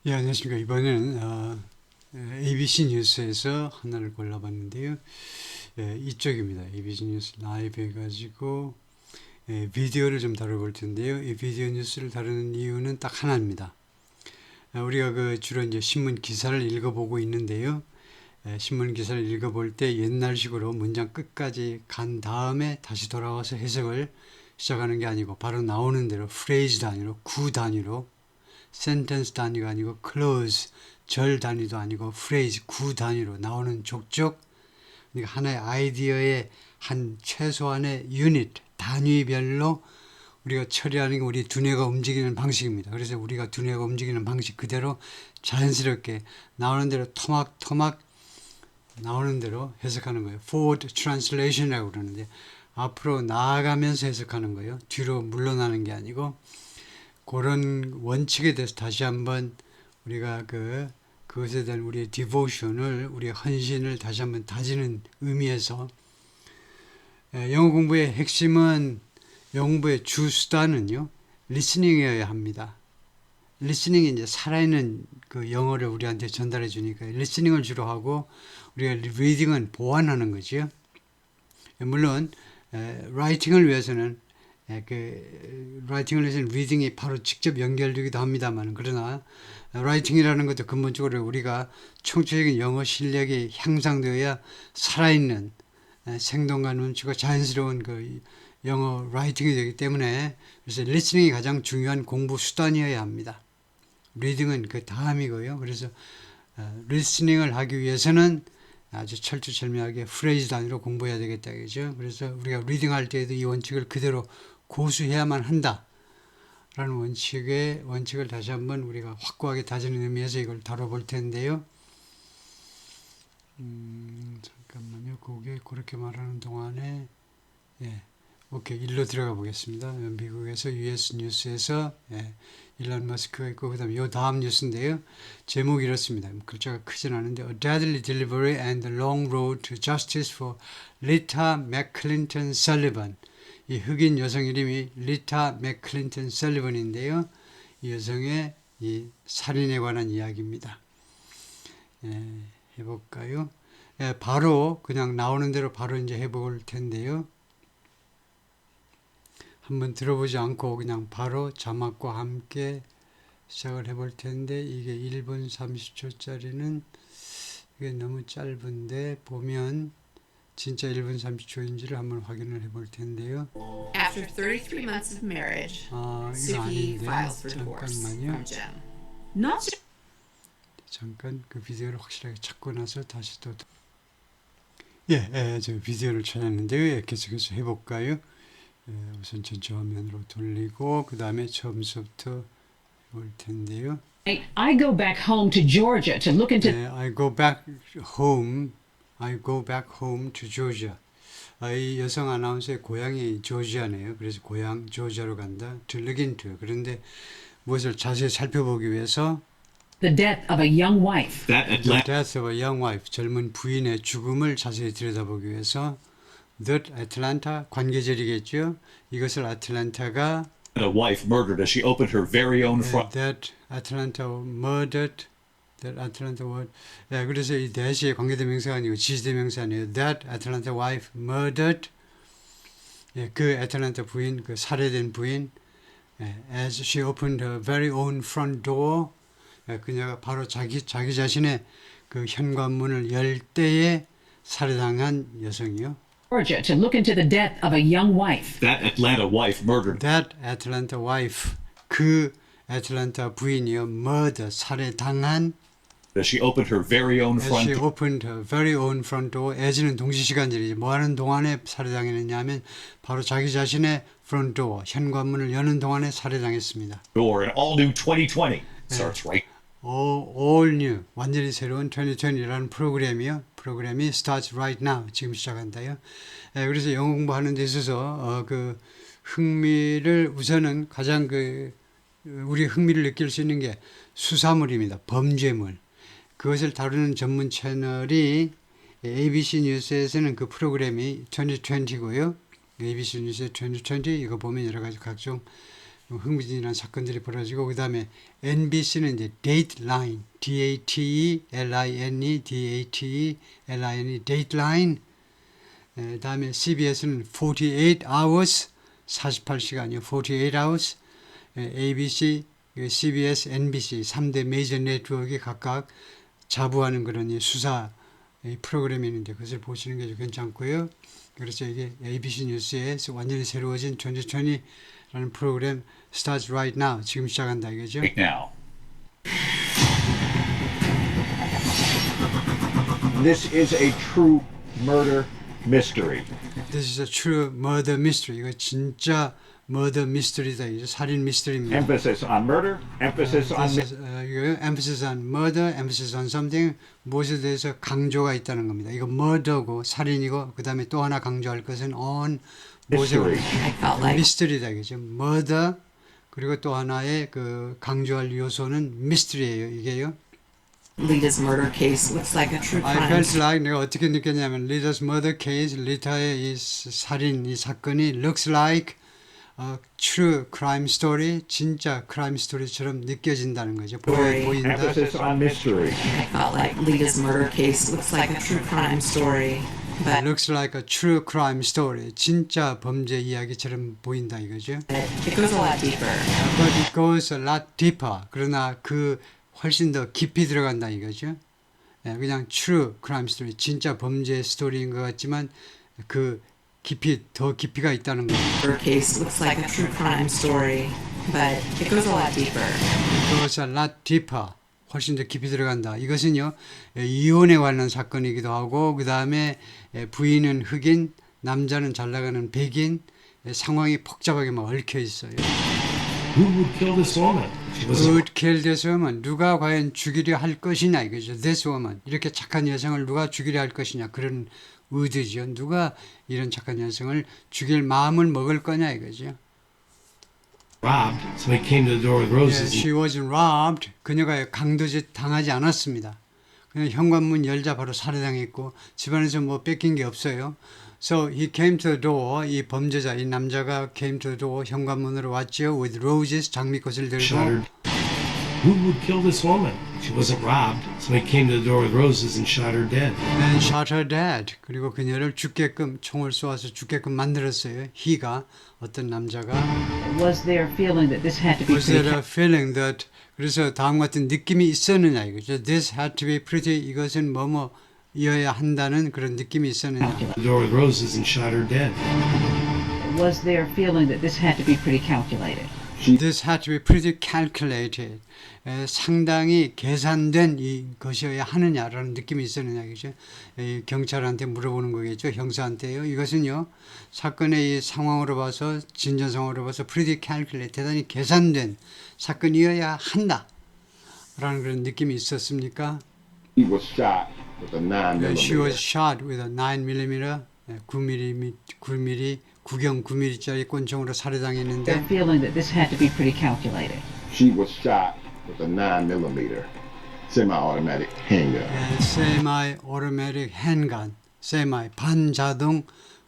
예, 안녕하십니까. 이번에는 ABC 뉴스에서 하나를 골라봤는데요. 예, 이쪽입니다. ABC 뉴스 라이브 해가지고 비디오를 좀 다뤄볼 텐데요. 이 비디오 뉴스를 다루는 이유는 딱 하나입니다. 우리가 주로 이제 신문 기사를 읽어보고 있는데요. 신문 기사를 읽어볼 때 옛날식으로 문장 끝까지 간 다음에 다시 돌아와서 해석을 시작하는 게 아니고 바로 나오는 대로 프레이즈 단위로, 구 단위로, 센텐스 단위가 아니고 clause, 절 단위도 아니고 phrase, 구 단위로 나오는 족족, 그러니까 하나의 아이디어의 한 최소한의 유닛, 단위별로 우리가 처리하는 게 우리 두뇌가 움직이는 방식입니다. 그래서 우리가 두뇌가 움직이는 방식 그대로 자연스럽게 나오는 대로 토막토막 나오는 대로 해석하는 거예요. forward translation이라고 그러는데 앞으로 나아가면서 해석하는 거예요. 뒤로 물러나는 게 아니고 그런 원칙에 대해서 다시 한번 우리가 그것에 대한 우리의 디보션을, 우리의 헌신을 다시 한번 다지는 의미에서 영어 공부의 핵심은, 영어 공부의 주 수단은요, 리스닝이어야 합니다. 리스닝이 이제 살아있는 그 영어를 우리한테 전달해 주니까 리스닝을 주로 하고 우리가 리딩은 보완하는 거죠. 물론 라이팅을 위해서는 라이팅을 위해서는 리딩이 바로 직접 연결되기도 합니다만, 그러나 라이팅이라는 것도 근본적으로 우리가 총체적인 영어 실력이 향상되어야 살아있는 생동감 넘치고 자연스러운 영어 라이팅이 되기 때문에, 그래서 리스닝이 가장 중요한 공부 수단이어야 합니다. 리딩은 그 다음이고요. 그래서 리스닝을 하기 위해서는 아주 철두철미하게 프레이즈 단위로 공부해야 되겠다, 그죠? 그래서 우리가 리딩할 때에도 이 원칙을 그대로 고수해야만 한다 라는 원칙을 다시 한번 우리가 확고하게 다지는 의미에서 이걸 다뤄볼 텐데요. 잠깐만요. 그렇게 말하는 동안에 오케이, 일로 들어가 보겠습니다. 미국에서 US 뉴스에서 일론 머스크가 있고, 그 다음에 요 다음 뉴스인데요. 제목이 이렇습니다. 글자가 크진 않은데 A Deadly Delivery and the Long Road to Justice for Rita McClinton Sullivan. 이 흑인 여성 이름이 리타 맥클린턴 설리번인데요. 이 여성의 이 살인에 관한 이야기입니다. 해볼까요? 바로 그냥 나오는 대로 바로 이제 해볼 텐데요. 한번 들어보지 않고 그냥 바로 자막과 함께 시작을 해볼 텐데, 이게 1분 30초짜리는 이게 너무 짧은데, 보면 진짜 1분 30초인지를 한번 확인을 해볼 텐데요. After 33 months of marriage, 이거 Suki 아닌데, files for divorce 잠깐만요. from Jim. Not 잠깐 그 비디오를 확실하게 찾고 나서 다시 또 저 비디오를 찾았는데요. 계속해서 해볼까요? 우선 전체 화면으로 돌리고 그 다음에 처음부터 해볼 텐데요. I go back home to Georgia to look into I go back home to Georgia. 이 여성 아나운서의 고향이 조지아네요. 그래서 고향 조지아로 간다. to look into. 그런데 무엇을 자세히 살펴보기 위해서 the death of a young wife. The death of a young wife, 젊은 부인의 죽음을 자세히 들여다보기 위해서 that Atlanta, 관계절이겠죠. 이것을 아틀란타가 A wife murdered as she opened her very own front. that Atlanta murdered, that Atlanta word. 그래서 이 that이 관계대명사가 아니고 지시대명사네요. That Atlanta wife murdered. 그 애틀란타 부인, 그 살해된 부인, as she opened her very own front door. 그녀가 바로 자기 자신의 그 현관문을 열 때에 살해당한 여성이요. Georgia to look into the death of a young wife. That Atlanta wife murdered That Atlanta wife, 그 애틀란타 부인이요, murder, 살해당한, as she opened her very own as front she door. opened her very own front door. as는 동시시간절이지. 뭐하는 동안에 살해당했느냐 하면 바로 자기 자신의 front door, 현관문을 여는 동안에 살해당했습니다. And all new 2020 starts right. All new, 완전히 새로운 2020라는 프로그램이 starts right now, 지금 시작한다요. 그래서 영어 공부하는 데 있어서 그 흥미를 우선은 가장 우리 흥미를 느낄 수 있는 게 수사물입니다. 범죄물. 그것을 다루는 전문 채널이 ABC 뉴스에서는 그 프로그램이 2020고요. ABC 뉴스 2020 이거 보면 여러 가지 각종 흥미진진한 사건들이 벌어지고 그 다음에 NBC는 이제 Dateline, D-A-T-E-L-I-N-E, D-A-T-E-L-I-N-E, Dateline. 다음에 CBS는 48 Hours, 48시간이요, 48 Hours. ABC, CBS, NBC 3대 메이저 네트워크가 각각 자부하는 그런 이 수사 프로그램이 있는데 그것을 보시는 게 괜찮고요. 그래서 이게 ABC 뉴스에 완전히 새로워진 2020라는 프로그램 starts right now. 지금 시작한다 이거죠. Right now. This is a true murder mystery. This is a true murder mystery. 이거 진짜 murder mystery다. 이죠. 살인 미스터리입니다. Emphasis on murder, emphasis on This is, 이거 emphasis on murder, emphasis on something. 무엇에 대해서 강조가 있다는 겁니다. 이거 murder고 살인이고 그 다음에 또 하나 강조할 것은 on 무엇에 mystery. I felt like 미스터리다 이거죠. murder 그리고 또 하나의 그 강조할 요소는 mystery예요. 이게요. Lita's murder case looks like a true I crime. felt like 내가 어떻게 느꼈냐면 리타's murder case, 리타의 이 살인 이 사건이 looks like a true crime story, 진짜 crime story처럼 느껴진다는 거죠. 보인다. Emphasis on mystery. I felt like Lita's murder case looks like a true crime story. But looks like a true crime story. 진짜 범죄 이야기처럼 보인다 이거죠. it goes a lot deeper. But it goes a lot deeper. 그러나 그 훨씬 더 깊이 들어간다 이거죠. 그냥 true crime story, 진짜 범죄 스토리인 것 같지만 그 깊이 더 깊이가 있다는 거죠. Murder case looks like a true crime story. But it goes a lot deeper. It goes a lot deeper. 훨씬 더 깊이 들어간다. 이것은요 이혼에 관한 사건이기도 하고 그 다음에 부인은 흑인, 남자는 잘 나가는 백인, 상황이 복잡하게 막 얽혀 있어요. Who would kill this woman? She was Who would kill this woman? 누가 과연 죽이려 할 것이냐 이거죠. This woman. 이렇게 착한 여성을 누가 죽이려 할 것이냐 그런 의도죠. 누가 이런 착한 여성을 죽일 마음을 먹을 거냐 이거죠. robbed. Somebody came to the door with roses. She was robbed. 그녀가 강도짓 당하지 않았습니다. 그냥 현관문 열자 바로 살해당했고 집안에서 뭐 뺏긴 게 없어요. So he came to the door. 이 범죄자, 이 남자가 came to the door. 현관문으로 왔죠. With roses, 장미꽃을 들고. Shuddered. Who would kill this woman? She wasn't robbed. Somebody came to the door with roses and shot her dead. And shot her dead. 그리고 그녀를 죽게끔 총을 쏘아서 죽게끔 만들었어요. He가 어떤 남자가 Was there a feeling that this had to be Was there pretty a feeling that 그래서 다음 같은 느낌이 있었느냐 이거죠. This had to be pretty. 이것은 뭐뭐이어야 한다는 그런 느낌이 있었느냐. calculated? The door with roses and shot her dead. Was there a feeling that this had to be pretty calculated? This had to be pretty calculated. 상당히 계산된 이것이어야 하느냐라는 느낌이 있었느냐 이거죠. 경찰한테 물어보는 거겠죠. 형사한테요. 이것은요. 사건의 이 상황으로 봐서 진전 상황으로 봐서 pretty calculated. 대단히 계산된 사건이어야 한다. 라는 그런 느낌이 있었습니까? He was shot with a 9mm. She was shot with a 9mm, 9mm, 구경 9mm짜리 권총으로 There a 살해당했는데 feeling that this had to be pretty calculated? She was shot with a 9mm semi-automatic handgun. semi-automatic handgun, 반자동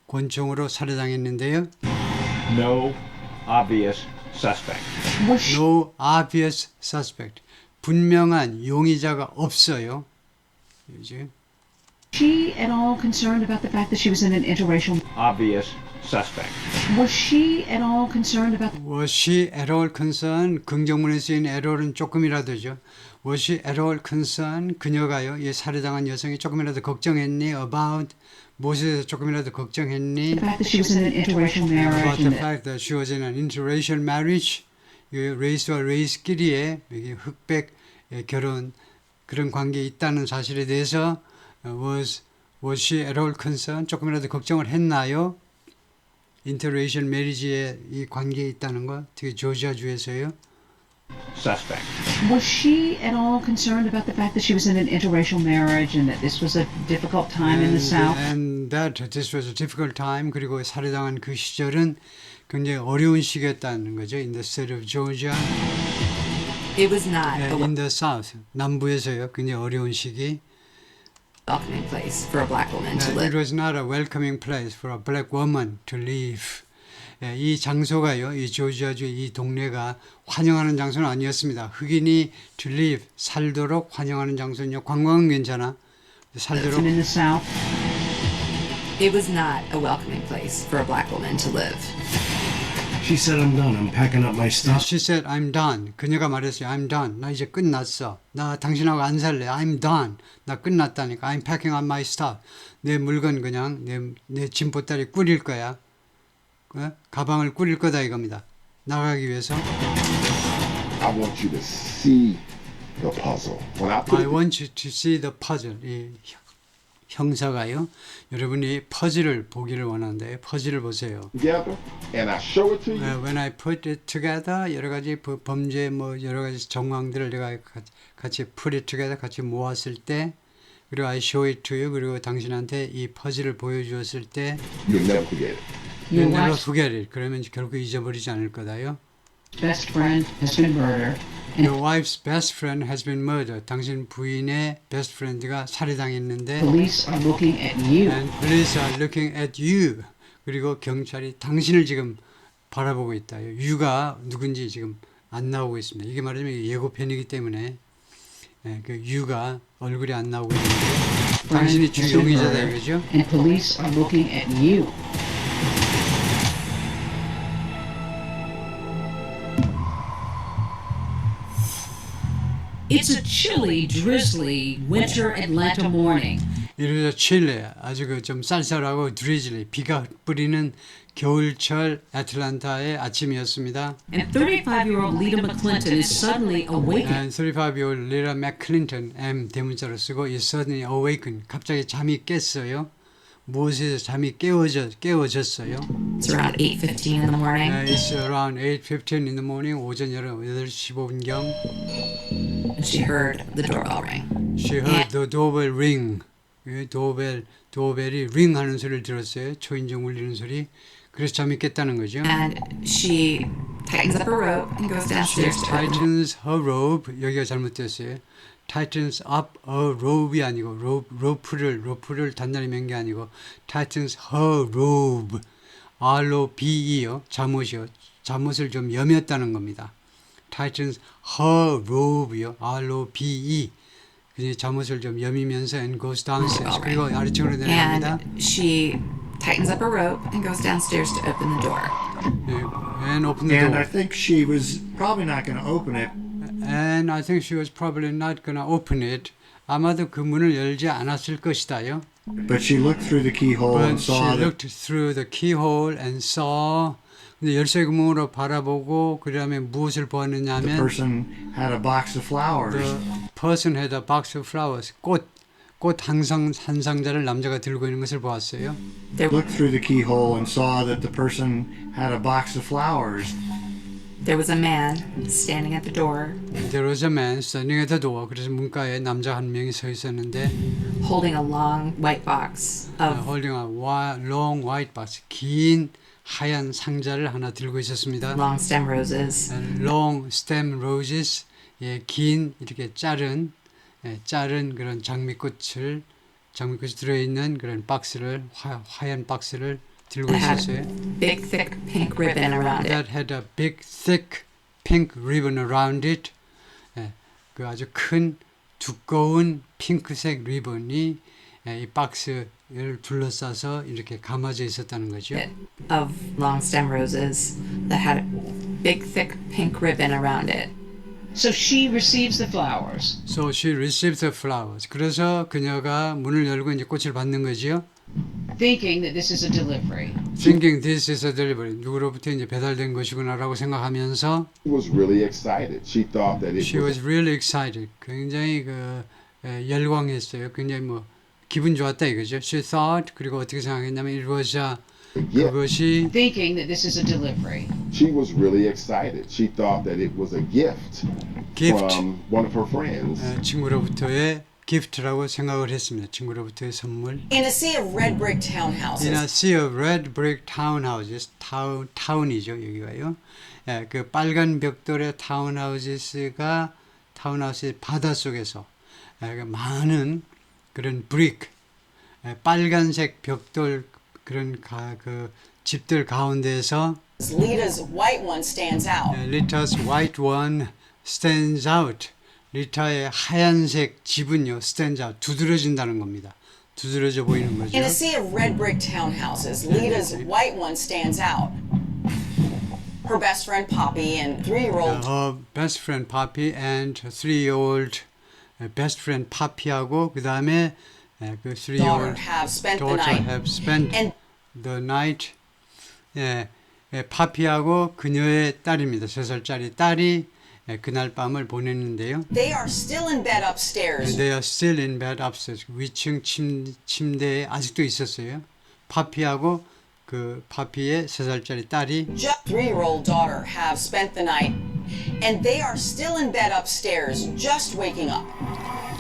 권총으로 살해당했는데요. No obvious suspect. Was she, No obvious suspect. 분명한 용의자가 없어요. 이제 she at all concerned about the fact that she was in an interracial? Obvious suspect. Was she at all concerned about? Was she at all concerned? 긍정문에 쓰인 at all은 조금이라도죠. Was she at all concerned? 그녀가요, 이 살해당한 여성이 조금이라도 걱정했니? About 무엇에 대해서 조금이라도 걱정했니? The fact that she was in an interracial About marriage the and that fact that she was in an interracial marriage. 이 레이스와 레이스끼리의 이게 흑백 결혼 그런 관계에 있다는 사실에 대해서 was she at all concerned? 조금이라도 걱정을 했나요? 인터레이션 메리지의 이 관계에 있다는 거, 특히 조지아주에서요. Suspect. was she at all concerned about the fact that she was in an interracial marriage and that this was a difficult time in the South? And that this was a difficult time. 그리고 살해당한 그 시절은 굉장히 어려운 시기였다는 거죠. In the state of Georgia, It was not a in the South, 남부에서요. 굉장히 어려운 시기. welcoming place for a black woman to It live. was not a welcoming place for a black woman to live. 이 장소가요, 이 조지아주 이 동네가 환영하는 장소는 아니었습니다. 흑인이 to live, 살도록 환영하는 장소는요, 관광은 괜찮아. 살도록 And in the South, It was not a welcoming place for a black woman to live. She said, I'm done. I'm packing up my stuff. She said, I'm done. 그녀가 말했어요. I'm done. 나 이제 끝났어. 나 당신하고 안 살래. I'm done. 나 끝났다니까. I'm packing up my stuff. 내 물건 그냥 내 짐 보따리 꾸릴 거야. 가방을 꾸릴 거다 이겁니다. 나가기 위해서. I want you to see the puzzle. When I put I it want you to see the puzzle. 이 형사가요. 여러분이 퍼즐을 보기를 원하는데 퍼즐을 보세요. together and I show it to you, When I put it together, 여러 가지 범죄 뭐 여러 가지 정황들을 내가 같이 put it together 같이 모았을 때, 그리고 I show it to you, 그리고 당신한테 이 퍼즐을 보여주었을 때, you'll never forget it. you'll Your never wife's forget it. 그러면 결국 잊어버리지 않을 거다요. best friend has been murdered. Your wife's best friend has been murdered. 당신 부인의 best friend가 살해당했는데, Police are looking at you. and police are looking at you. 그리고 경찰이 당신을 지금 바라보고 있다. you가 누군지 지금 안 나오고 있습니다. 이게 말하자면 예고편이기 때문에 그 you가 얼굴이 안 나오고 있는데 당신이 주 용의자다 이거죠. And police are looking at you. It's a chilly, drizzly winter Atlanta morning. 이르자 칠레 아주 그 좀 쌀쌀하고 드리즐리 비가 뿌리는 겨울철 애틀란타의 아침이었습니다. And 35-year-old Lita McClinton is suddenly awakened. And 35-year-old Lita McClinton, M 대문자로 쓰고 is suddenly awakened. 갑자기 잠이 깼어요. 무엇에서 잠이 깨워졌어요. It's around 8:15 in the morning. It's around 8:15 in the morning. 오전 8시 15분경. And she heard the doorbell ring. She heard the doorbell ring. 도어벨이 ring 하는 소리를 들었어요. 초인종 울리는 소리. 그래서 잠이 깼다는 거죠. And she tightens up her rope and goes She downstairs to open tightens her rope. 여기가 잘못됐어요. tightens up a rope이 아니고 로프를 단단히 맨 게 아니고 tightens her robe. R-O-B-E요. 잠옷이요. 잠옷을 좀 여몄다는 겁니다. tightens her robe요. R-O-B-E. 그냥 잠옷을 좀 여미면서 and goes downstairs. 그리고 아래쪽으로 내려갑니다. And she tightens up her rope and goes downstairs to open the door. And open the And door. I think she was probably not going to open it. And I think she was probably not gonna open it. 아마도 그 문을 열지 않았을 것이다요. But she looked through the keyhole But and she saw that looked through the keyhole and saw. 근데 열쇠 구멍으로 바라보고 그다음에 무엇을 보았느냐 the 하면 person had a box of flowers. the person had a box of flowers. 꽃 한 상자를 남자가 들고 있는 것을 보았어요. Looked through the keyhole and saw that the person had a box of flowers. There was a man standing at the door There was a man standing at the door. 그래서 문가에 남자 한 명이 서 있었는데 holding a long white box of holding a long white box. 긴 하얀 상자를 하나 들고 있었습니다. long stem roses. long stem roses, 긴 이렇게 자른 그런 장미꽃이 들어있는 그런 박스를 하얀 박스를 들고 That had 있었어요. big thick pink ribbon around it. That had a big thick pink ribbon around it. 그 아주 큰 두꺼운 핑크색 리본이 이 박스를 둘러싸서 이렇게 감아져 있었다는 거죠. Of long stem roses that had a big thick pink ribbon around it. So she receives the flowers. So she received the flowers. 그래서 그녀가 문을 열고 이제 꽃을 받는 거지요. Thinking that this is a delivery. Thinking this is a delivery. 누구로부터 이제 배달된 것이구나라고 생각하면서 She was really excited. She thought that it she was was really excited. 굉장히 열광했어요. 굉장히 기분 좋았다 이거죠. She thought 그리고 어떻게 생각했냐면 it was a gift. 그것이 Thinking that this is a delivery. She was really excited. She thought that it was a gift gift. from one of her friends. 친구로부터의 gift라고 생각을 했습니다. 친구로부터의 선물. In a sea of red brick townhouses. In a sea of red brick townhouses. 타운이죠 여기가요. 그 빨간 벽돌의 타운하우스가 타운하우스의 바다 속에서 많은 그런 브릭, 빨간색 벽돌 그런 그 집들 가운데에서 Lita's white one stands out. Rita's white one stands out. 리타의 하얀색 집은요, stands out, 두드러진다는 겁니다. 두드러져 보이는 거죠. In a sea of red brick townhouses, Lita's white one stands out. Her best friend Poppy and 3-year-old Her best friend Poppy and 3-year-old best friend Poppy하고 그 다음에 그 daughter 3-year-old have spent the daughter night. have spent And the night. 파피하고 그녀의 딸입니다. 3살짜리 딸이 그날 밤을 보냈는데요. they are still in bed upstairs. They are still in bed upstairs. 위층 침대에 아직도 있었어요. 파피하고 그 파피의 3살짜리 딸이 3-year-old daughter have spent the night. And they are still in bed upstairs, just waking up.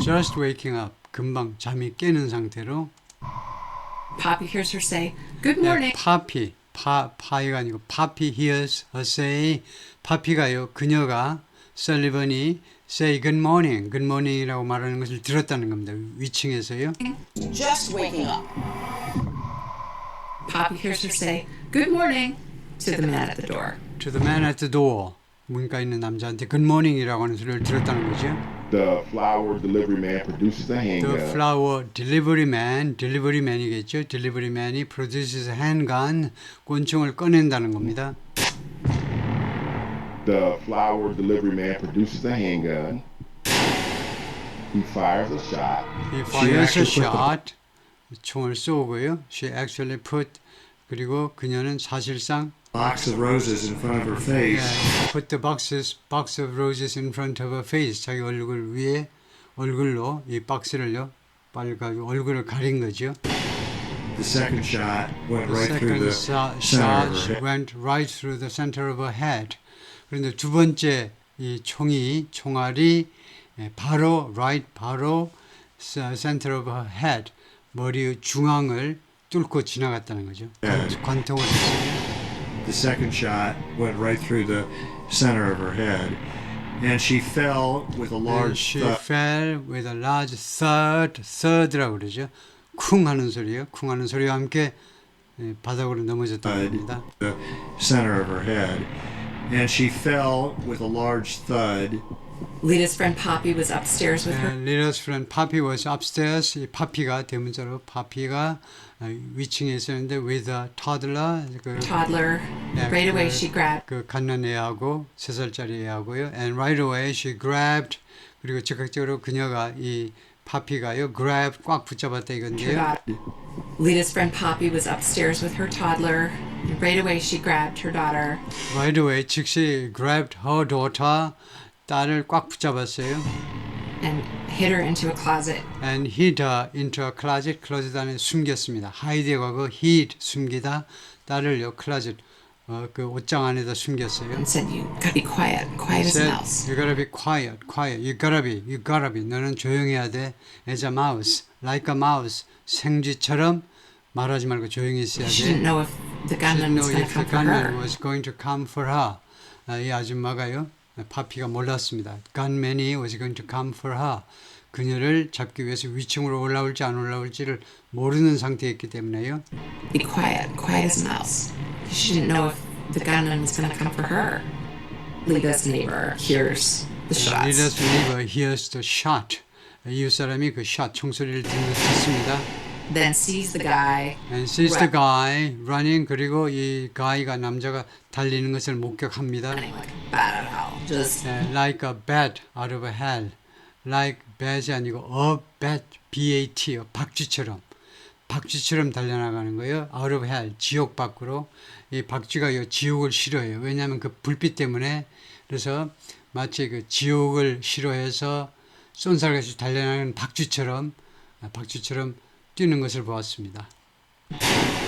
just waking up. 금방 잠이 깨는 상태로 Poppy hears her say, "Good morning." 파피 파이가 아니고 파피 hears her say. 파피가요, 그녀가 설리번이 say good morning이라고 말하는 것을 들었다는 겁니다. 위층에서요. Just waking up. Poppy hears her say, "Good morning" to the man at the door. To the man at the door. 문가 있는 남자한테 good morning이라고 하는 소리를 들었다는 거죠. The flower delivery man produces a The handgun. flower delivery man이겠죠. delivery man이 produces a handgun, 권총을 꺼낸다는 겁니다. The flower delivery man produces a handgun. He fires a shot. He fires a actually put shot. 총을 쏘고요. She actually put, 그리고 그녀는 사실상 Box of roses in front of her face. put the box of roses in front of her face. 자기 얼굴 위에 얼굴로 이 박스를요, 빨가지고 얼굴을 가린 거죠. The second shot went The right through second the center of shot her head. went right through the center of her head. 그런데 두 번째 이 총알이 바로 center of her head, 머리의 중앙을 뚫고 지나갔다는 거죠. 관통을 했어요. The second shot went right through the center of her head, and she fell with a And large she thud. fell with a large third라고 그러죠. 쿵 하는 소리요. 쿵 하는 소리와 함께 바닥으로 넘어졌다는 겁니다. The center of her head, and she fell with a large thud. Lita's friend Poppy was upstairs with her Lita's friend Poppy was upstairs. 이 파피가 대문자로 파피가 위층에 있었는데 with a toddler, 그 toddler. Right away, she grabbed 그 갓난애하고 3살짜리 애하고요. And right away she grabbed, 그리고 즉각적으로 그녀가 이 파피가요, grab 꽉 붙잡았다 her 이건데요. daughter. Lita's friend Poppy was upstairs with her toddler. Right away, she grabbed her daughter Right away 즉시 grabbed her daughter, 딸을 꽉 붙잡았어요. and hid her into a closet. And hid her into a closet. closet 안에 숨겼습니다. hide의 과거 hid, 숨기다. 딸을요, closet, 그 옷장 안에다 숨겼어요. And said, "You gotta be quiet as a said, mouse." you gotta be quiet. You gotta be. 너는 조용해야 돼. As a mouse, like a mouse. 생쥐처럼 말하지 말고 조용히 있어야 She 돼. didn't know if the She gunman didn't was know gonna if come the for gunman her. was going to come for her. 이 아줌마가요, 파피가 몰랐습니다. gunman이 was going to come for her. 그녀를 잡기 위해서 위층으로 올라올지 안 올라올지를 모르는 상태였기 때문에요. Be quiet as a mouse. She didn't know if the gunman was gonna come for her. Lita's neighbor hears the shots. Lita's neighbor hears the shot. 이웃 사람이 그 샷, 총소리를 듣습니다. Then sees the guy And sees the guy running. 그리고 이 guy가, 남자가 달리는 것을 목격합니다. running like a bat out of hell. Just Like a bat out of hell. Like bat이 아니고 a bat, B-A-T, 박쥐처럼 달려나가는 거예요. Out of hell, 지옥 밖으로. 이 박쥐가요, 지옥을 싫어해요. 왜냐하면 그 불빛 때문에. 그래서 마치 그 지옥을 싫어해서 쏜살같이 달려나가는 박쥐처럼 뛰는 것을 보았습니다.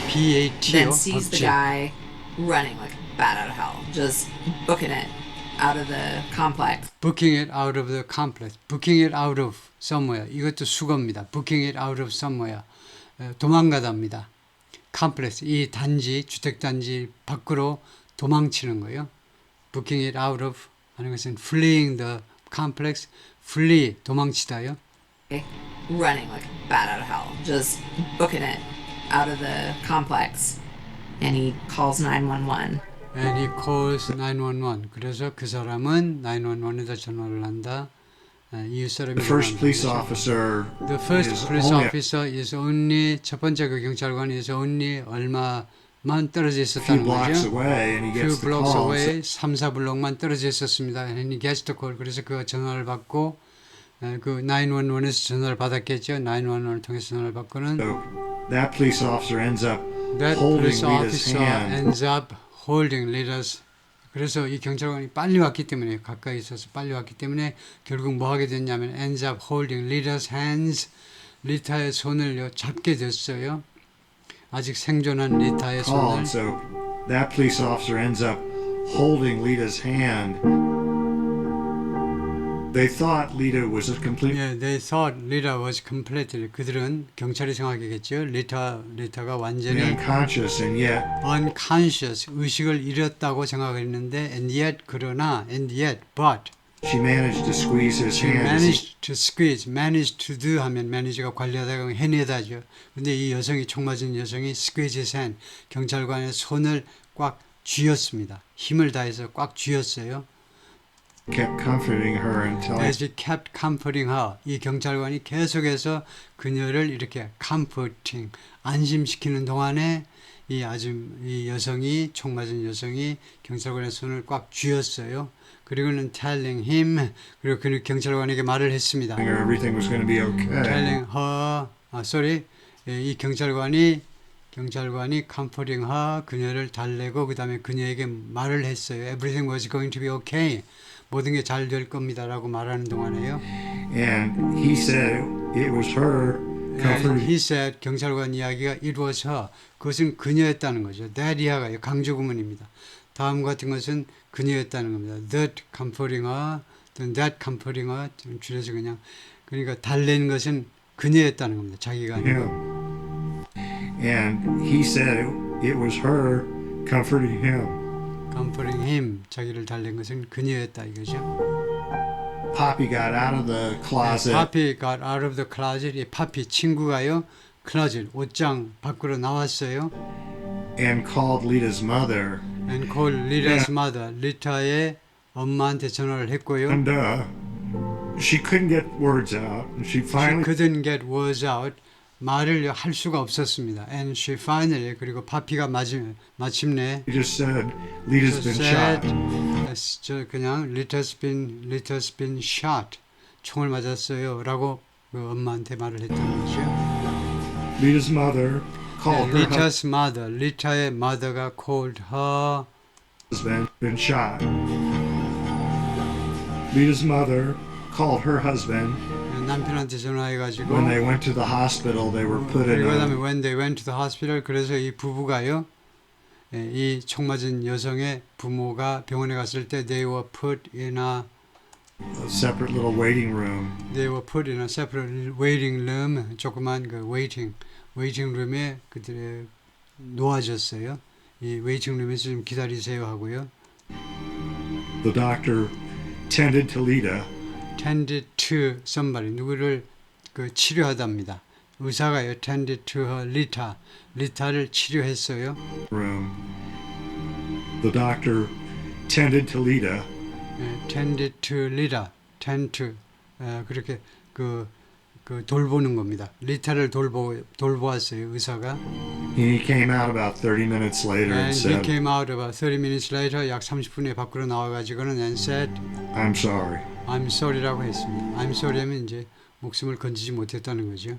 B-A-T요, then sees 박쥐. the guy running like a bat out of hell. Just booking it out of the complex. Booking it out of the complex. Booking it out of somewhere. 이것도 수거입니다. Booking it out of somewhere. 도망가답니다. complex. 이 단지, 주택단지 밖으로 도망치는 거예요. Booking it out of 하는 것은 fleeing the complex. flee, 도망치다요. Running like a bat out of hell. Just booking it out of the complex. and he calls 911. And he calls 911. 그래서 그 사람은 911에다 전화를 한다. 이웃 사람이 The first 전화한다. police officer The first is police only officer is only 첫 번째 그 경찰관이 is only 얼마만 떨어져 a few 있었다는 blocks 거죠. away, and he few gets the blocks call. away 3, 4블록만 떨어져 있었습니다. And he gets the call. 그래서 그 전화를 받고 그 911에서 전화를 받았겠죠. 911을 통해서 전화를 받고는 So that police officer ends up that holding police Lita's officer hand. ends up holding Lita's. 그래서 이 경찰관이 빨리 왔기 때문에 가까이 있어서 빨리 왔기 때문에 결국 뭐 하게 됐냐면 ends up holding Lita's hands. 리타의 손을 잡게 됐어요. 아직 생존한 리타의 Call, 손을. and so that police officer ends up holding Lita's hand. They thought Lita was a complete. Yeah, they thought Lita was completely. 그들은 경찰이 생각하겠죠. 리타가 완전히 unconscious, and yet unconscious, 의식을 잃었다고 생각했는데, and yet, but she managed to squeeze his she hand. managed to squeeze, managed to do 하면 manage가 관리하다가 해내다죠. 근데 이 여성이 총 맞은 여성이 squeeze his hand, 경찰관의 손을 꽉 쥐었습니다. 힘을 다해서 꽉 쥐었어요. Kept comforting her until As he kept comforting her, 이 경찰관이 계속해서 그녀를 이렇게 comforting, 안심시키는 동안에 이 여성이 총 맞은 여성이 경찰관의 손을 꽉 쥐었어요. 그리고는 telling him, 그리고 그 경찰관에게 말을 했습니다. everything was going to be okay. telling her, 이 경찰관이 comforting her, 그녀를 달래고 그 다음에 그녀에게 말을 했어요. Everything was going to be okay. 모든 게 잘 될 겁니다라고 말하는 동안에요. And he said it was her And comforting. he said, 경찰관 이야기가 it was her. 그것은 그녀였다는 거죠. that 이하가 강조 구문입니다. 다음 같은 것은 그녀였다는 겁니다. that comforting her, then that comforting her, 좀 줄여서 그러니까 달래는 것은 그녀였다는 겁니다. 자기가 아니고. him. And he said it was her comforting him. comforting him, 자기를 달랜 것은 그녀였다 이거죠. Poppy got out of the closet. Poppy got out of the closet. 이 파피 친구가요. closet, 옷장 밖으로 나왔어요. And called Lita's mother. And called Lita's mother. 리타의 엄마한테 전화를 했고요. And she couldn't get words out. And she She finally couldn't get words out. 말을 할 수가 없었습니다. And she finally, 그리고 파피가 마침내 just said Lita's been shot. 저 그냥 Lita's been shot. 총을 맞았어요. 라고 그 엄마한테 말을 했던 거죠. Lita's mother called her Lita's mother, 리타의 mother가 called her husband been shot. Lita's mother called her husband. 남편한테 전화해가지고 When they went to the hospital, they were put in 그리고 그다음에 a when they went to the hospital, 그래서 이 부부가요, 이 총 맞은 여성의 부모가 병원에 갔을 때 they were put in a separate little waiting room. separate waiting room, 조그만 그 waiting room에 그들의 놓아졌어요. 이 waiting room에서 좀 기다리세요 하고요. The doctor tended to Lita. tended to somebody, 누구를 그 치료하답니다. 의사가요, tended to her 리타를 치료했어요. Room. The doctor tended to Lita. tended to Lita, tend to 그렇게 그 돌보는 겁니다. 리타를 돌보았어요, 의사가. He came out about 30 minutes later and And he said, came out about 30 minutes later, 약 30분에 밖으로 나와가지고는 and said, I'm sorry. I'm sorry라고 했습니다. I'm sorry 하면 이제 목숨을 건지지 못했다는 거죠.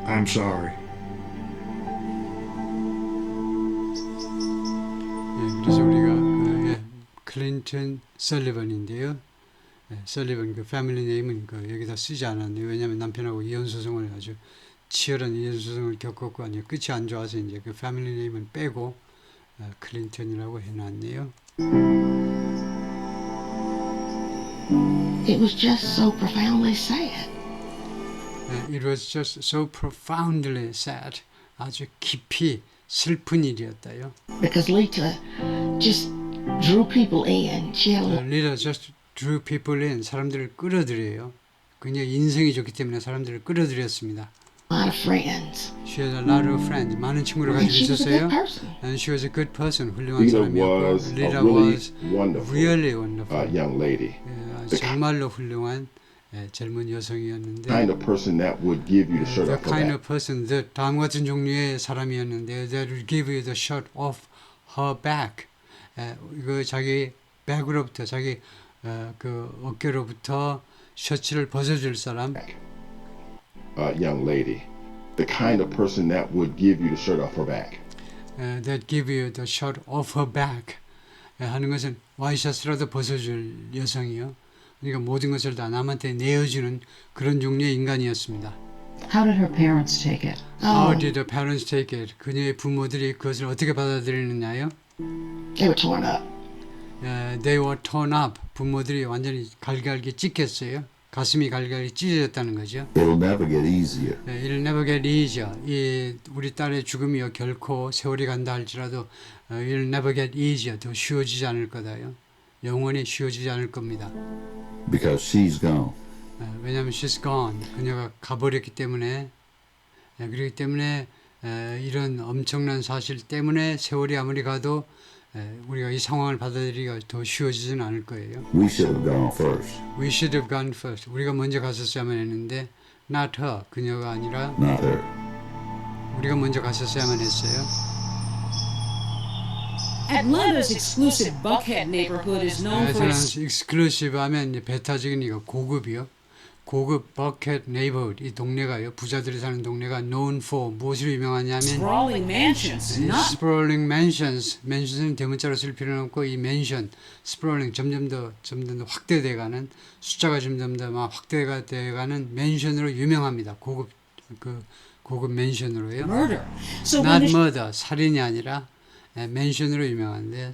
I'm sorry. 그래서 우리가 클린턴 설리번인데요. 설리번 그 패밀리 네임은 여기다 쓰지 않았네요. 왜냐하면 남편하고 이혼 소송을 아주 치열한 이혼 소송을 겪었고 아니요 끝이 안 좋아서 이제 그 패밀리 네임은 빼고 클린턴이라고 해놨네요. It was just so profoundly sad. It was just so profoundly sad. 아주 깊이 슬픈 일이었다요. Because Lita just drew people in. She had a Lita just drew people in. 사람들을 끌어들여요. 그녀 인성이 좋기 때문에 사람들을 끌어들였습니다. A lot of friends. She had a lot of friends. 많은 친구를 And 가지고 she was a good 있었어요. person. And she was a good person. 훌륭한 Lita 사람이었고, was a Lita really was wonderful really wonderful. young lady. 정말로 훌륭한 젊은 여성이었는데, Kind of person that would give you the shirt the off her kind back. of person that 다음 같은 종류의 사람이었는데, that would give you the shirt off her back. 이거 자기 백으로부터 자기 그 어깨로부터 셔츠를 벗어줄 사람. Young lady. The kind of person that would give you the shirt off her back. That give you the shirt off her back. 하는 것은 와이셔츠라도 벗어줄 여성이요. 그러니까 모든 것을 다 남한테 내어주는 그런 종류의 인간이었습니다. How did her parents take it? How did the parents take it? 그녀의 부모들이 그것을 어떻게 받아들이느냐요? They were torn up. They were torn up. 부모들이 완전히 갈갈기 찢겼어요. 가슴이 갈갈기 찢어졌다는 거죠. It'll never get easier. It'll never get easier. 이 우리 딸의 죽음이요 결코 세월이 간다 할지라도 it'll never get easier. 더 쉬워지지 않을 거다요. 영원히 쉬워지지 않을 겁니다. Because she's gone. 왜냐하면 she's gone. 그녀가 가버렸기 때문에 그렇기 때문에 이런 엄청난 사실 때문에 세월이 아무리 가도 우리가 이 상황을 받아들이기가 더 쉬워지지는 않을 거예요. We should have gone first. We should have gone first. 우리가 먼저 갔었어야만 했는데 not her. 그녀가 아니라 Not her. 우리가 먼저 갔었어야만 했어요. Atlanta's exclusive Buckhead neighborhood is known for its 익스클루시브 하면 이제 배타적인 이거 고급이요. 고급 버켓 네이버후드 이 동네가요. 부자들이 사는 동네가 known for 무엇으로 유명하냐면 sprawling mansions, not sprawling mansions. 맨션은 대문자로 쓸 필요는 없고 이 맨션 sprawling 점점 더 확대돼가는 숫자가 점점 더 막 확대가 돼가는 맨션으로 유명합니다. 고급 맨션으로요. murder. So when Not the murder 살인이 아니라 맨션으로 유명한데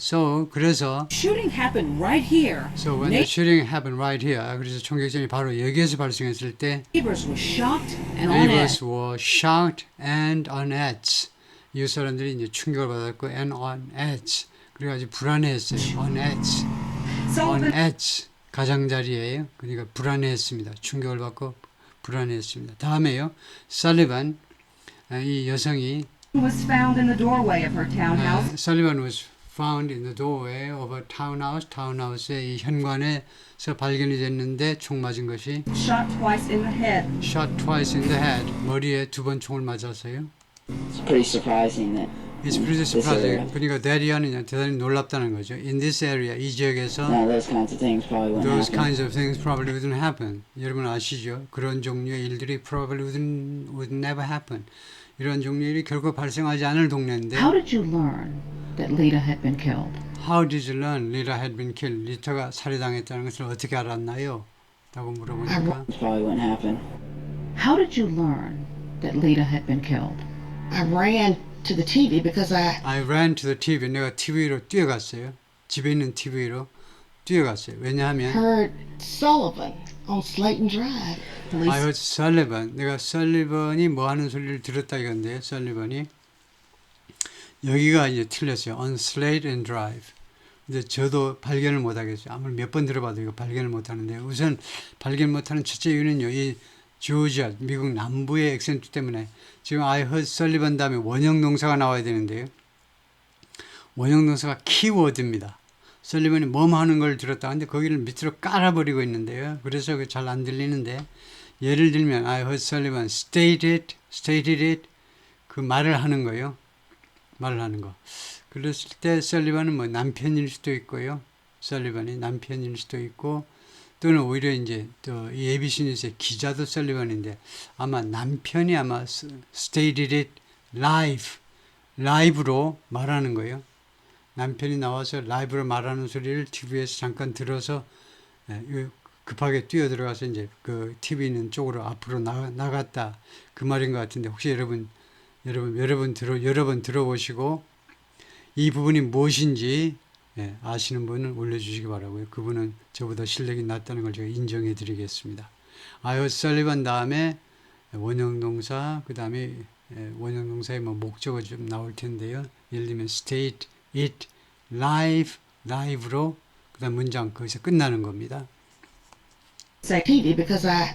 그래서 shooting happened right here, So when the shooting happened right here, 그래서 총격전이 바로 여기에서 발생했을 때 neighbors were shocked and on neighbors edge. were shocked and on edge. 이웃 사람들이 이제 충격을 받았고 and on edge. 그래가지고 불안해했어요. On edge, on edge 가장자리에요. 그러니까 불안해했습니다. 충격을 받고 불안해했습니다. 다음에요, 설리반 이 여성이 was found in the doorway of her townhouse. Sullivan was found in the doorway of a townhouse. townhouse의 이 현관에서 발견이 됐는데 총 맞은 것이 Shot twice in the head. shot twice in the head. 머리에 2번 총을 맞았어요. It's pretty surprising that It's pretty this surprising. area, 그러니까 대리하느냐 대단히 놀랍다는 거죠. In this area, 이 지역에서 those kinds of things probably wouldn't those happen. kinds of things probably wouldn't happen. 여러분 아시죠? 그런 종류의 일들이 probably would never happen. 이런 종류의 일이 결코 발생하지 않을 동네인데 How did you learn that Lita had been killed? How did you learn Lita had been killed? 리타가 살해당했다는 것을 어떻게 알았나요? 라고 물어보니까 Probably wouldn't happen. How did you learn that Lita had been killed? I ran to the TV because I ran to the TV. 내가 TV로 뛰어갔어요. 집에 있는 TV로 뛰어갔어요. 왜냐하면 heard Sullivan on Slayton Drive. I heard Sullivan. 내가 설리번이 뭐 하는 소리를 들었다 이건데요. 설리번이 여기가 이제 틀렸어요. On Slate and Drive. 근데 저도 발견을 못 하겠어요. 아무리 몇 번 들어봐도 이거 발견을 못 하는데 우선 발견 못하는 첫째 이유는요. 이 조지아 미국 남부의 액센트 때문에 지금 I heard Sullivan 다음에 원형 동사가 나와야 되는데요. 원형 동사가 키워드입니다. 설리번이 뭐뭐 하는 걸 들었다. 근데 거기를 밑으로 깔아버리고 있는데요. 그래서 잘 안 들리는데 예를 들면 I heard Sullivan stated it 그 말을 하는 거예요. 말을 하는 거. 그랬을 때 설리번은 뭐 남편일 수도 있고요. 설리번이 남편일 수도 있고 또는 오히려 이제 또 이 ABC 뉴스의 기자도 설리번인데 아마 남편이 아마 stated it 라이브로 말하는 거예요. 남편이 나와서 라이브로 말하는 소리를 TV에서 잠깐 들어서 급하게 뛰어들어가서 이제 그 TV 있는 쪽으로 앞으로 나갔다 그 말인 것 같은데 혹시 여러분 여러 번 들어보시고 이 부분이 무엇인지 아시는 분은 올려주시기 바라고요. 그분은 저보다 실력이 낮다는 걸 제가 인정해 드리겠습니다. I heard Sullivan 다음에 원형동사 그 다음에 원형동사의 뭐 목적어 좀 나올 텐데요. 예를 들면 state it live로 그다음 문장 거기서 끝나는 겁니다. Say TV because I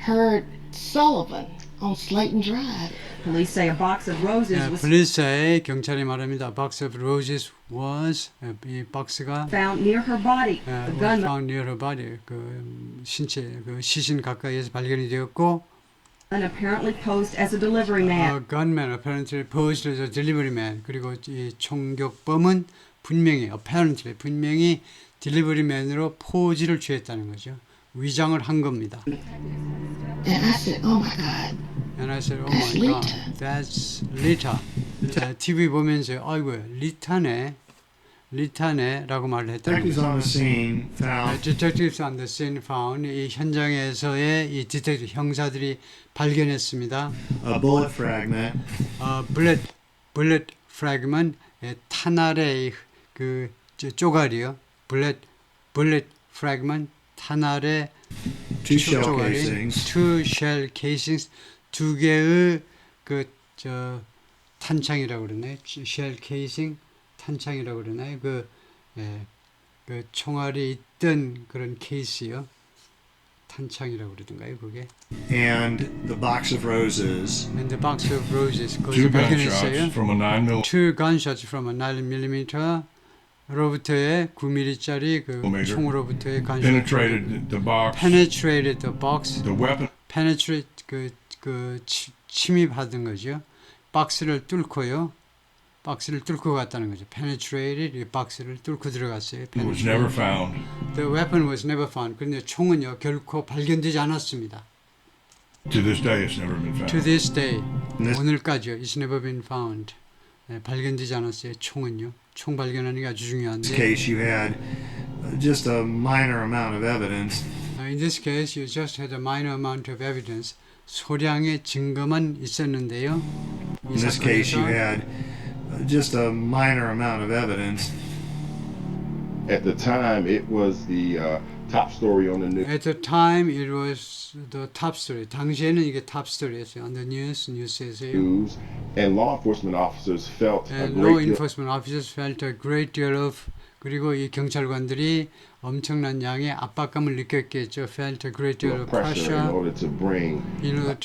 heard Sullivan on Slayton Drive. Police say a box of roses was police의 경찰이 말합니다. A box of roses was 이 박스가 found near her body. The was gunman found near her body. 그 신체 그 시신 가까이에서 발견이 되었고 apparently posed as a delivery man. A gunman apparently posed as a delivery man. 그리고 이 총격범은 분명히 분명히 딜리버리 맨으로 포즈를 취했다는 거죠. 위장을 한 겁니다. And I said, oh my God, And I said, oh that's my God, Lita. that's Lita. TV 보면서 아이고 리타네라고 말을 했다는 Detectives 거죠. on the scene found Detectives on the scene found 이 현장에서의 이 디텍티브 형사들이 발견했습니다. a bullet fragment bullet fragment 탄알의 그 쪼가리요. bullet fragment 탄알의 two shell 쪼가리, casings two shell casings 두 개의 그 탄창이라고 그러네. shell casing 탄창이라고 그러나요? 그 총알이 있던 그런 케이스요. 탄창이라고 그러던가요, 그게? and the box of roses And the box of roses. Two 거기서 발견했어요. gunshots from a 9mm Two gunshots from a 9mm. 로부터의 9mm짜리 그 Millimeter. 총으로부터의 gunshot. penetrated the box. Penetrated the box. The weapon Penetrate 침입하던 거죠. 박스를 뚫고요. 박스를 뚫고 갔다는 거죠. Penetrated 이 박스를 뚫고 들어갔어요. was never found. The weapon was never found. 그런데 총은요 결코 발견되지 않았습니다. To this day, it's never been found. To this day, 네. 오늘까지요. It's never been found. 발견되지 않았어요. 총은요. 총 발견하는 게 아주 In 중요한데. this case, you had just a minor amount of evidence. In this case, you just had a minor amount of evidence. 소량의 증거만 있었는데요. 이 In this case, you 사건에서 had just a minor amount of evidence. At the time, it was the top story on the news. At the time, it was the top story. 당시에는 이게 top story였어요. On the news, 뉴스에서요. And law enforcement officers felt a And law great deal enforcement officers felt a great deal of 그리고 이 경찰관들이 엄청난 양의 압박감을 느꼈겠죠. Felt a great deal of pressure in pressure order to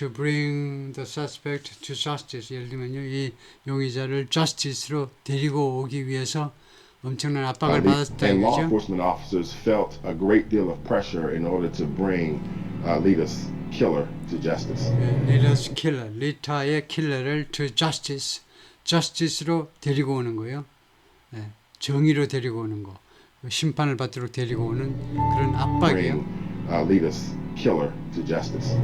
bring the suspect to justice. 예를 들면요, 이 용의자를 justice로 데리고 오기 위해서 엄청난 압박을 받았다 and law 이거죠. enforcement officers felt a great deal of pressure in order to bring Lita's killer to justice. Lita's killer, 리타의 킬러를 to justice로 데리고 오는 거예요. 정의로 데리고 오는 거, 심판을 받도록 데리고 오는 그런 압박이에요. Bring Lita's killer to justice.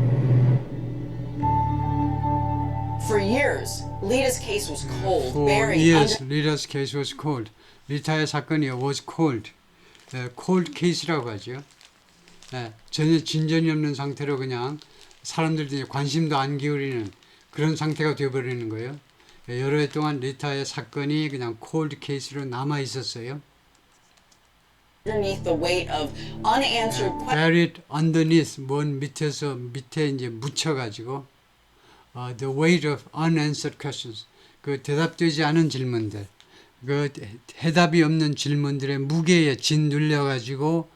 For years, Lita's case was cold, For buried years, under Lita's case was cold. 리타의 사건이 was cold. cold case라고 하죠. 전혀 진전이 없는 상태로 그냥 사람들이 관심도 안 기울이는 그런 상태가 되어버리는 거예요. 여러 해 동안 리타의 사건이 그냥 cold case로 남아 있었어요. underneath the weight of unanswered questions. Buried underneath, 밑에 이제 묻혀가지고 the weight of unanswered questions. 그 대답되지 않은 질문들. 그 해답이 없는 질문들의 무게에 짓눌려가지고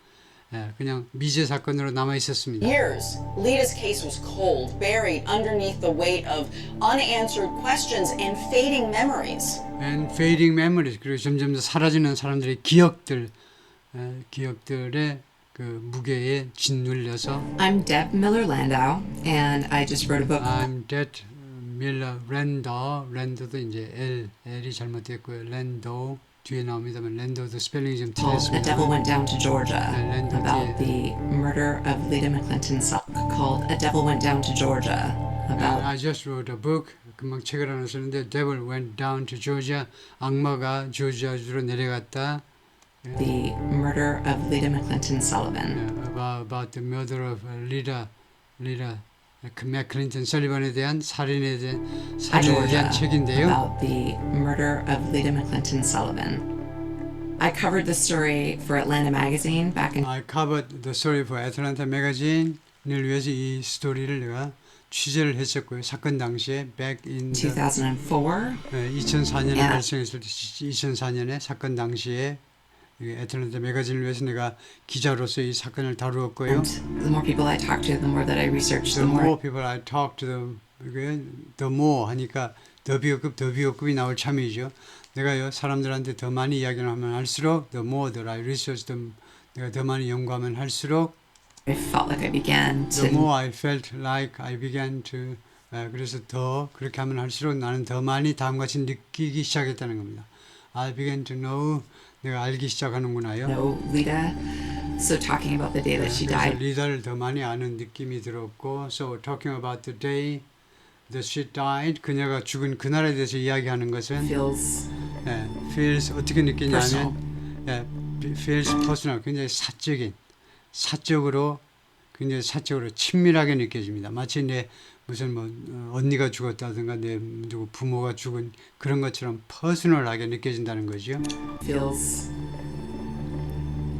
그냥 미제 사건으로 남아 있었습니다. Years, Lita's case was cold, buried underneath the weight of unanswered questions and fading memories. And fading memories. 그리고 점점 더 사라지는 사람들의 기억들의 그 무게에 짓눌려서. I'm Deb Miller Landau, and I just wrote a book. I'm Deb Miller Landau. 랜더도 이제 L이 잘못됐고요. 랜더 뒤에 나옵니다만 랜더도 스펠링이 좀 Called A 틀렸습니다. Devil Went Down to Georgia, 랜더 about the murder of Lita McClinton. Called A Devil Went Down to Georgia, about I just wrote a book. 금방 책을 하나 썼는데 Devil Went Down to Georgia. 악마가 조지아주로 내려갔다. the murder of Lita McClinton Sullivan. About the murder of Lita McClinton Sullivan에 대한 살인에 대한 책인데요. About the murder of Lita McClinton Sullivan. I covered the story for Atlanta Magazine back in I covered the story for Atlanta Magazine을 위해서 이 스토리를 내가 취재를 했었고요. 사건 당시에 back in 2004. 2004년에 발생했을 때 2004년에 사건 당시에 애틀랜타 매거진을 위해서 내가 기자로서 이 사건을 다루었고요. The more people I talked to, the more that I researched, The more people I talked to, the more 하니까 더 비호급이 나올 참이죠. 내가요 사람들한테 더 많이 이야기를 하면 할수록 the more that I research them, 내가 더 많이 연구하면 할수록 I felt like I began the to more I felt like I began to 그래서 더 그렇게 하면 할수록 나는 더 많이 다음같이 느끼기 시작했다는 겁니다. I began to know 내가 알기 시작하는구나요. know Lita. So talking about the day that she 그래서 died 리다를 더 많이 아는 느낌이 들었고 so talking about the day that she died 그녀가 죽은 그날에 대해서 이야기하는 것은 feels feels 어떻게 느끼냐면 personal. feels personal 굉장히 사적으로 굉장히 사적으로 친밀하게 느껴집니다. 마치 내 무슨 뭐 언니가 죽었다든가 내 누구 부모가 죽은 그런 것처럼 퍼스널하게 느껴진다는 거죠. feels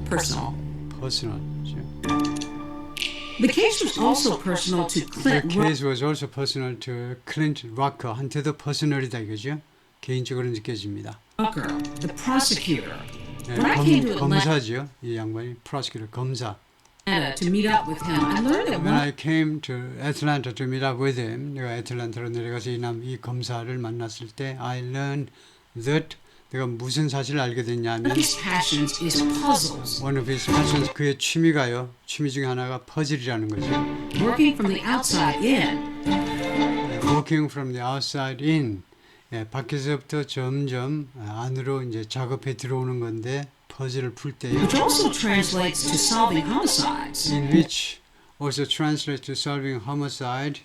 personal. 퍼스널. The case was also personal to The Clint case was also personal to Clint Rocker. 한테도 퍼스널이다 이거죠. 개인적으로 느껴집니다. Rucker, the prosecutor. 네, When I came to Atlanta 검사죠. 이 양반이 prosecutor 검사. to meet up with him, I learned that When one I came to Atlanta to meet up with him, 내가 애틀란타로 내려가서 이 검사를 만났을 때, I learned that 내가 무슨 사실을 알게 됐냐면, of his passions is puzzles. one of his passions, 그의 취미가요, 취미 중에 하나가 퍼즐이라는 거죠. Working from the outside in, Working from the outside in, 밖에서부터 점점 안으로 이제 작업에 들어오는 건데, 퍼즐을 풀 때요. which also translates to solving homicides. In which also translates to solving homicide.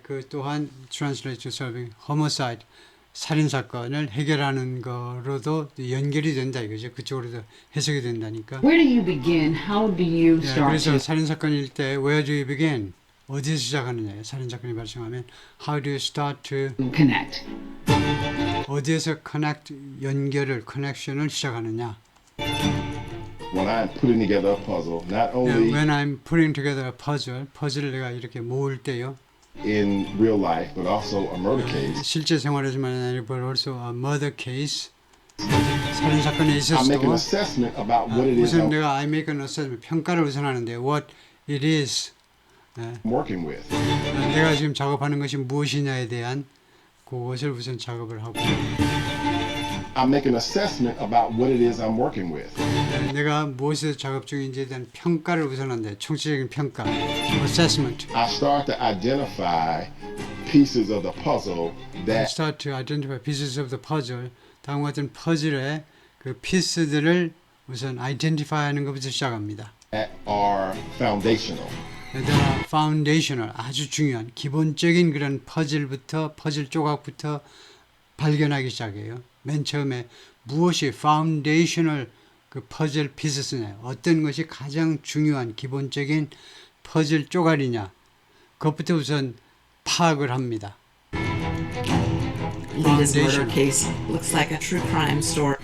그 또한 translates to solving homicide. 살인 사건을 해결하는 거로도 연결이 된다 이거죠. 그쪽으로도 해석이 된다니까. Where do you begin? How do you start 그래서 to 살인 사건일 때 where do you begin? 어디서 시작하느냐? 살인 사건이 발생하면 how do you start to connect? 어디에서 connect 연결을 connection을 시작하느냐? When I'm putting together a puzzle, not only When I'm putting together a puzzle, 퍼즐을 내가 이렇게 모을 때요. in real life, but also a murder case, 실제 생활에서만 아니라 but also a murder case. 살인 사건에 I 있어서도 make an assessment about what it is 우선 I'm 내가 I make an assessment 평가를 우선 하는데 what it is working with. 내가 지금 작업하는 것이 무엇이냐에 대한 그것을 우선 작업을 하고 I make an assessment about what it is I'm working with. 내가 무엇에서 작업 중인지에 대한 평가를 우선 한다. 총체적인 평가 assessment. I start to identify pieces of the puzzle I that start to identify pieces of the puzzle. 다음과 같은 퍼즐의 그 피스들을 우선 identify하는 것부터 시작합니다. are foundational. 얘들아 foundational 아주 중요한 기본적인 그런 퍼즐부터 퍼즐 조각부터 발견하기 시작해요. 맨 처음에 무엇이 foundational 그 퍼즐 피스냐 어떤 것이 가장 중요한 기본적인 퍼즐 쪼가리냐 그것부터 우선 파악을 합니다. Lita's murder case looks like a true crime story.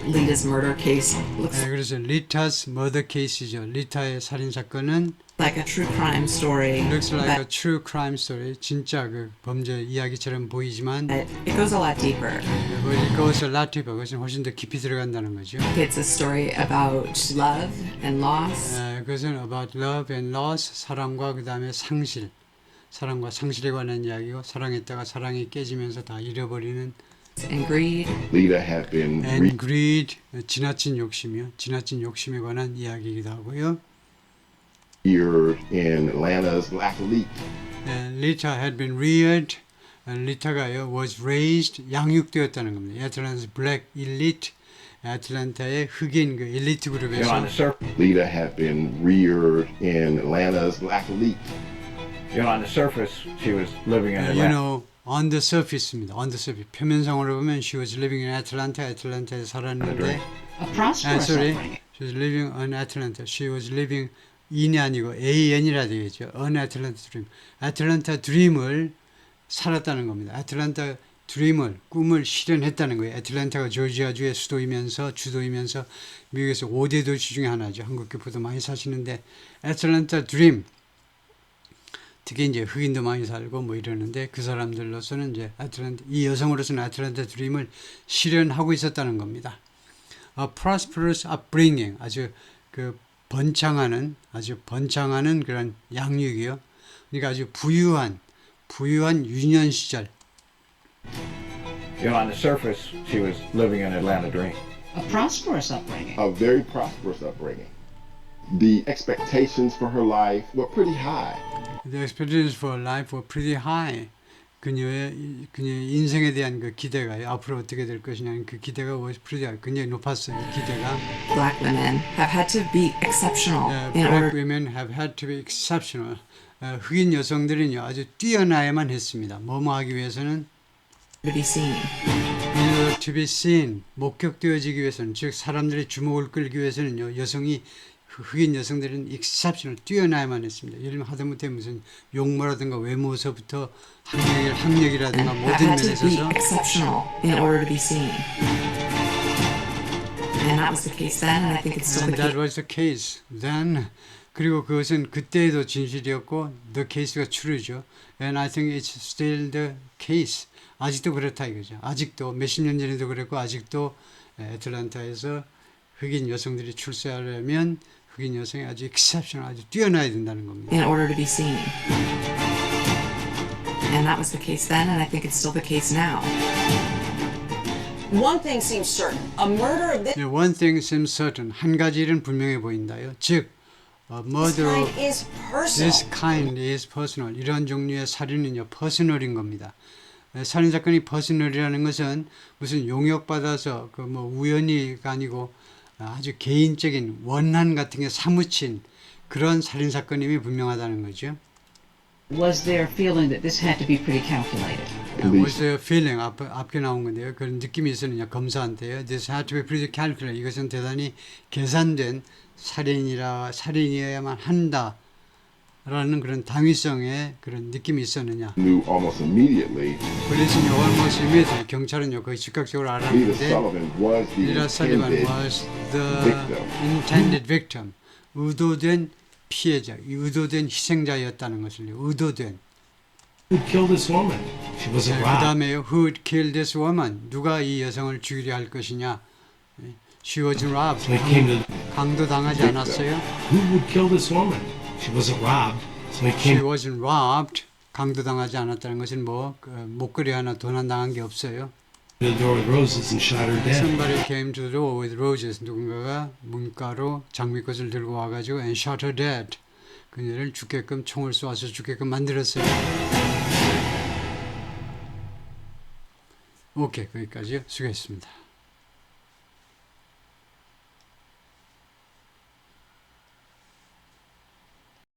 Lita's murder case looks 그래서 Lita's murder case죠. 리타의 살인 사건은 like a true crime story. looks like but a true crime story. 진짜 그 범죄 이야기처럼 보이지만 it goes a lot deeper. it goes a lot deeper. 그것은 훨씬 더 깊이 들어간다는 거죠. It's a story about love and loss. 그것은 about love and loss, 사랑과 그 다음에 상실, 사랑과 상실에 관한 이야기고 사랑했다가 사랑이 깨지면서 다 잃어버리는 and greed. Lita had been and greed, 지나친 욕심이요. 지나친 욕심에 관한 이야기이기도 하고요. reared in Atlanta's Black Elite. Lita had been reared. 리타가요 was raised, 양육되었다는 겁니다. 애틀란타's Black Elite, 애틀란타의 흑인 그 엘리트 그룹에서 Lita had been reared in Atlanta's Black Elite. On the surface, she was living in Atlanta. on the surface입니다. on the surface. 표면상으로 보면 she was living in Atlanta, 애틀란타에 살았는데 A prosperous upbringing. she was living in Atlanta. She was living in이 아니고 AN이라 되겠죠. on Atlanta Dream. 애틀란타 드림을 살았다는 겁니다. 애틀란타 드림을 꿈을 실현했다는 거예요. 애틀란타가 조지아주의 수도이면서 주도이면서 미국에서 5대 도시 중에 하나죠. 한국 교포도 많이 사시는데 애틀란타 드림 특히 이제 흑인도 많이 살고 뭐 이러는데 그 사람들로서는 이제 애틀란타 이 여성으로서는 애틀란타 드림을 실현하고 있었다는 겁니다. A prosperous upbringing 아주 그 번창하는 그런 양육이요. 그러니까 아주 부유한 유년 시절. You know, on the surface, she was living an Atlanta dream. A prosperous upbringing. A very prosperous upbringing. The expectations for her life were pretty high. The expectations for life were pretty high. 그녀의 인생에 대한 그 기대가 앞으로 어떻게 될 것이냐는 그 기대가 was pretty high. 굉장히 높았어요. 이 기대가. Black women have had to be exceptional in Black order women have had to be exceptional. 흑인 여성들은요 아주 뛰어나야만 했습니다. 뭐뭐 하기 위해서는 to be seen. to be seen, 목격되어지기 위해서는, 즉 사람들의 주목을 끌기 위해서는요 여성이 흑인 여성들은 exceptional, 뛰어나야만 했습니다. 예를 들면 하다못해 무슨 용모라든가 외모서부터 학력이라든가 Have 모든 had to 면에 be 있어서 exceptional in order to be seen. And that was the case then, and I think it's still And the that case. was the case then. 그리고 그것은 그때에도 진실이었고 the case가 true죠. And I think it's still the case. 아직도 그렇다 이거죠. 아직도 몇십 년 전에도 그랬고 아직도 애틀랜타에서 흑인 여성들이 출세하려면 흑인 여성이 아주 exceptional, 아주 뛰어나야 된다는 겁니다. In order to be seen. And that was the case then, and I think it's still the case now. One thing seems certain. A murder of this One thing seems certain. 한 가지 일은 분명해 보인다요. 즉, murder kind of is personal. this kind is personal. 이런 종류의 살인은요, 퍼스널인 겁니다. 살인 사건이 퍼스널이라는 것은 무슨 용역받아서 그 뭐 우연히가 아니고 아주 개인적인 원한 같은 게 사무친 그런 살인 사건임이 분명하다는 거죠. Was there a feeling that this had to be pretty calculated? Was there a feeling 앞에 나온 건데요. 그런 느낌이 있었느냐 검사한테요. This had to be pretty calculated. 이것은 대단히 계산된 살인이어야만 한다. 라는 그런 당위성의 그런 느낌이 있었느냐. Knew almost immediately. police는 almost immediately, 경찰은요 거의 즉각적으로 Lita 알았는데 Sullivan was the 리라 설리반 intended was the victim. intended victim. 의도된 피해자, 의도된 희생자였다는 것을요. 의도된. Who killed this woman? She wasn't 그 robbed. 다음에요. Who would kill this woman? 누가 이 여성을 죽이려 할 것이냐? She wasn't robbed. So he came to. 강도 당하지 않았어요. Who would kill this woman? She wasn't robbed. So he She came. wasn't robbed. 강도 당하지 않았다는 것은 뭐 목걸이 하나 돈 안 당한 게 없어요. To the door with roses and shot her dead. Somebody came to the door with roses. 누군가가 문가로 장미꽃을 들고 와가지고 and shot her dead. 그녀를 죽게끔 총을 쏘아서 죽게끔 만들었어요. 오케이, 거기까지요. 수고했습니다.